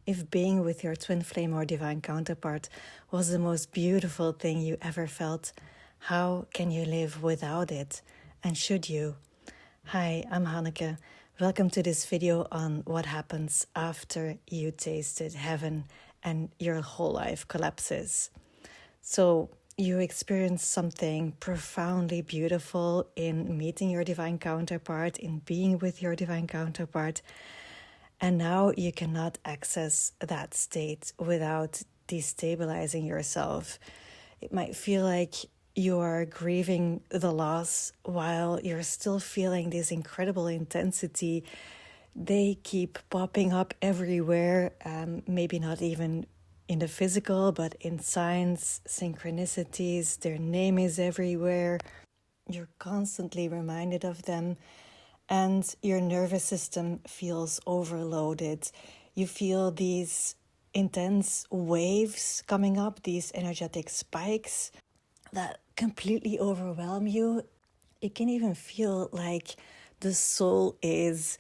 If being with your twin flame or divine counterpart was the most beautiful thing you ever felt, how can you live without it? And should you? Hi, I'm Hanneke. Welcome to this video on what happens after you tasted heaven and your whole life collapses. So you experience something profoundly beautiful in meeting your divine counterpart, in being with your divine counterpart. And now you cannot access that state without destabilizing yourself. It might feel like you are grieving the loss while you're still feeling this incredible intensity. They keep popping up everywhere, maybe not even in the physical, but in signs, synchronicities. Their name is everywhere. You're constantly reminded of them. And your nervous system feels overloaded. You feel these intense waves coming up, these energetic spikes that completely overwhelm you. It can even feel like the soul is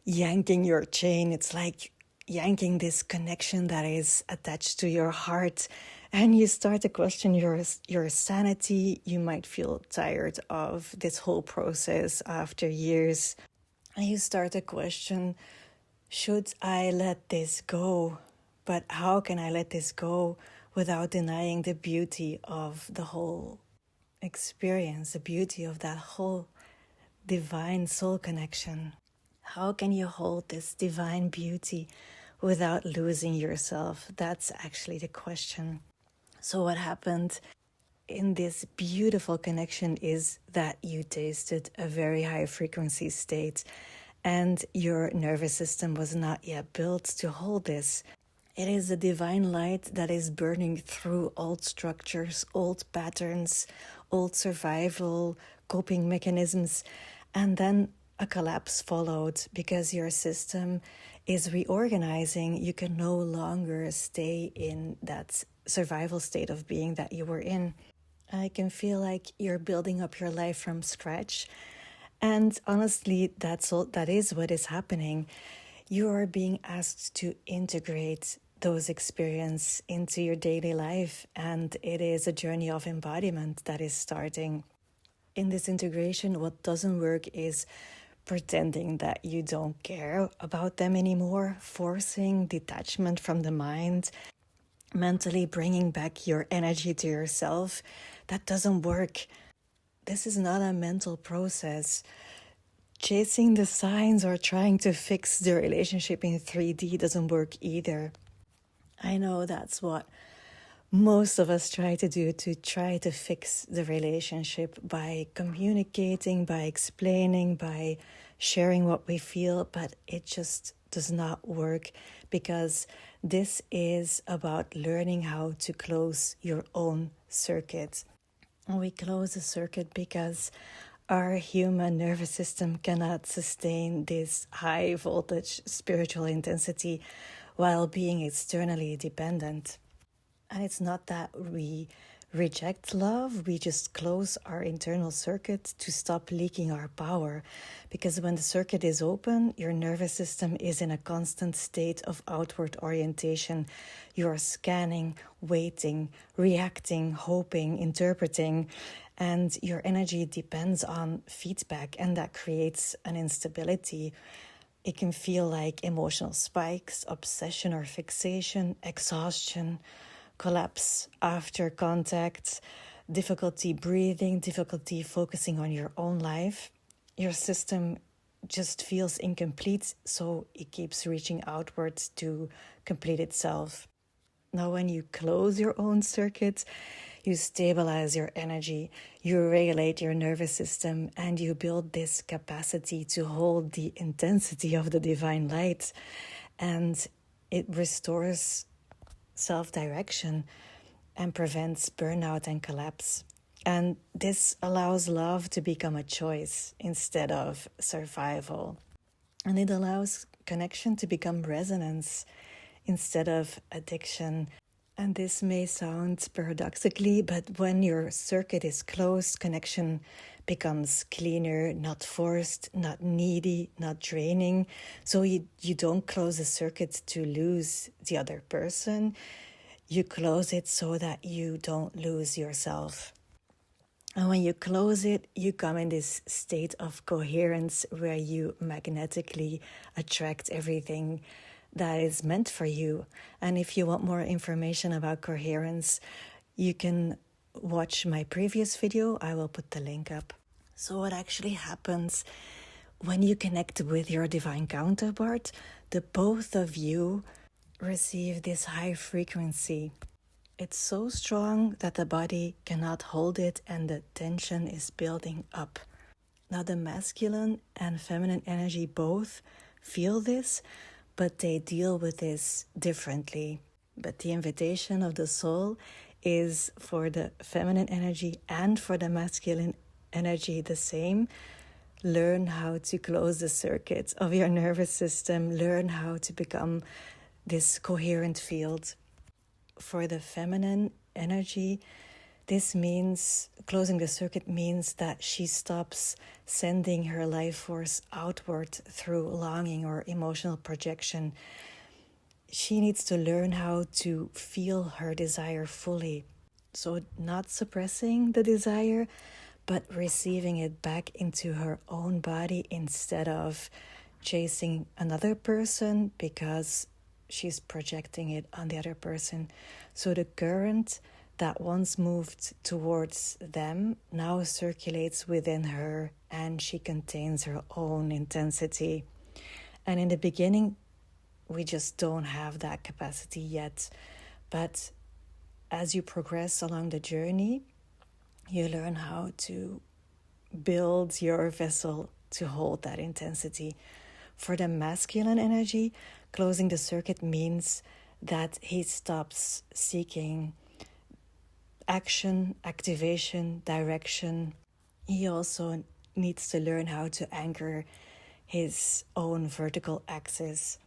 yanking your chain. It's like yanking this connection that is attached to your heart, and you start to question your sanity. You might feel tired of this whole process after years, and you start to question, should I let this go? But how can I let this go without denying the beauty of the whole experience, the beauty of that whole divine soul connection? How can you hold this divine beauty without losing yourself? That's actually the question. So what happened in this beautiful connection is that you tasted a very high frequency state, and your nervous system was not yet built to hold this. It is the divine light that is burning through old structures, old patterns, old survival, coping mechanisms, and then a collapse followed because your system is reorganizing. You can no longer stay in that survival state of being that you were in. I can feel like you're building up your life from scratch. And honestly, that is what is happening. You are being asked to integrate those experiences into your daily life, and it is a journey of embodiment that is starting. In this integration, what doesn't work is pretending that you don't care about them anymore, forcing detachment from the mind, mentally bringing back your energy to yourself. That doesn't work. This is not a mental process. Chasing the signs or trying to fix the relationship in 3D doesn't work either. I know that's what most of us try to do, to try to fix the relationship by communicating, by explaining, by sharing what we feel, but it just does not work, because this is about learning how to close your own circuit. And we close the circuit because our human nervous system cannot sustain this high voltage spiritual intensity while being externally dependent. And it's not that we reject love, we just close our internal circuit to stop leaking our power. Because when the circuit is open, your nervous system is in a constant state of outward orientation. You are scanning, waiting, reacting, hoping, interpreting, and your energy depends on feedback, and that creates an instability. It can feel like emotional spikes, obsession or fixation, exhaustion, collapse after contact, difficulty breathing, difficulty focusing on your own life. Your system just feels incomplete, so it keeps reaching outwards to complete itself. Now, when you close your own circuit, you stabilize your energy, you regulate your nervous system, and you build this capacity to hold the intensity of the divine light. And it restores self-direction and prevents burnout and collapse. And this allows love to become a choice instead of survival. And it allows connection to become resonance instead of addiction. And this may sound paradoxically, but when your circuit is closed, connection becomes cleaner, not forced, not needy, not draining. So you don't close the circuit to lose the other person. You close it so that you don't lose yourself. And when you close it, you come in this state of coherence where you magnetically attract everything that is meant for you. And if you want more information about coherence, you can watch my previous video. I will put the link up. So what actually happens when you connect with your divine counterpart, the both of you receive this high frequency. It's so strong that the body cannot hold it and the tension is building up. Now the masculine and feminine energy both feel this, but they deal with this differently. But the invitation of the soul is for the feminine energy and for the masculine energy the same. Learn how to close the circuits of your nervous system. Learn how to become this coherent field. For the feminine energy, this means closing the circuit means that she stops sending her life force outward through longing or emotional projection. She needs to learn how to feel her desire fully. So not suppressing the desire, but receiving it back into her own body instead of chasing another person because she's projecting it on the other person. So the current that once moved towards them now circulates within her, and she contains her own intensity. And in the beginning, we just don't have that capacity yet. But as you progress along the journey, you learn how to build your vessel to hold that intensity. For the masculine energy, closing the circuit means that he stops seeking action, activation, direction. He also needs to learn how to anchor his own vertical axis.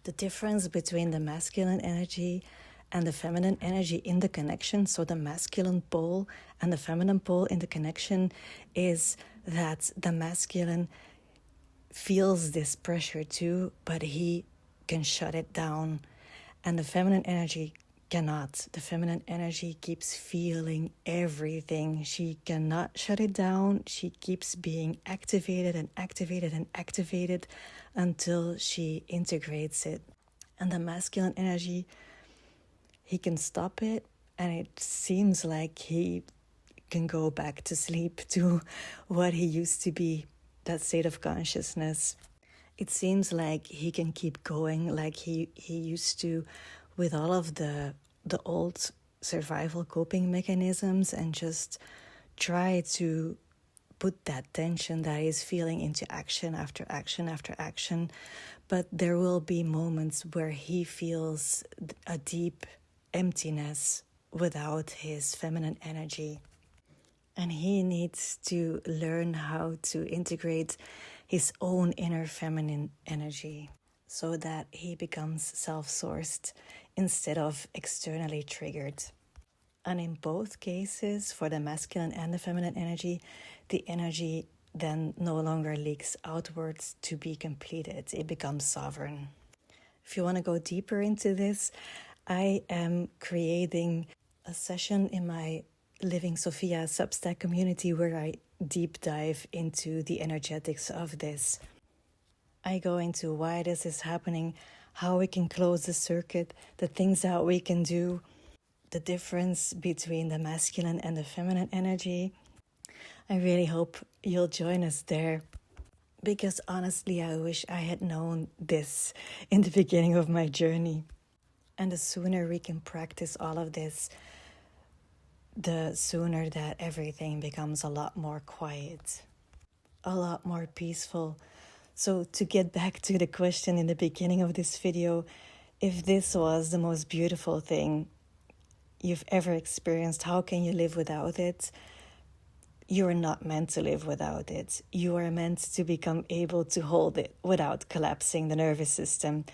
The difference between the masculine energy and the feminine energy in the connection, so the masculine pole and the feminine pole in the connection, is that the masculine feels this pressure too, but he can shut it down, and the feminine energy cannot. The feminine energy keeps feeling everything. She cannot shut it down. She keeps being activated and activated and activated until she integrates it. And the masculine energy, he can stop it, and it seems like he can go back to sleep to what he used to be, that state of consciousness. It seems like he can keep going like he used to, with all of the old survival coping mechanisms, and just try to put that tension that he's feeling into action after action after action. But there will be moments where he feels a deep emptiness without his feminine energy. And he needs to learn how to integrate his own inner feminine energy so that he becomes self-sourced instead of externally triggered. And in both cases, for the masculine and the feminine energy, the energy then no longer leaks outwards to be completed. It becomes sovereign. If you want to go deeper into this, I am creating a session in my Living Sophia Substack community where I deep dive into the energetics of this. I go into why this is happening, how we can close the circuit, the things that we can do, the difference between the masculine and the feminine energy. I really hope you'll join us there, because honestly, I wish I had known this in the beginning of my journey. And the sooner we can practice all of this, the sooner that everything becomes a lot more quiet, a lot more peaceful. So to get back to the question in the beginning of this video, if this was the most beautiful thing you've ever experienced, how can you live without it? You are not meant to live without it. You are meant to become able to hold it without collapsing the nervous system.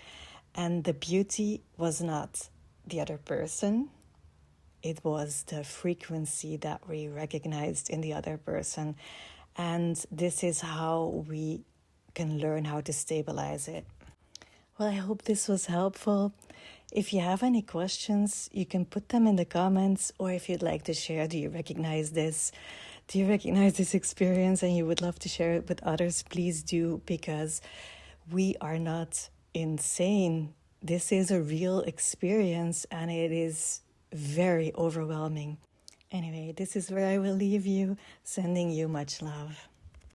And the beauty was not the other person. It was the frequency that we recognized in the other person. And this is how we can learn how to stabilize it. Well, I hope this was helpful. If you have any questions, you can put them in the comments, or if you'd like to share, do you recognize this? Do you recognize this experience and you would love to share it with others? Please do, because we are not insane. This is a real experience and it is very overwhelming. Anyway, this is where I will leave you, sending you much love.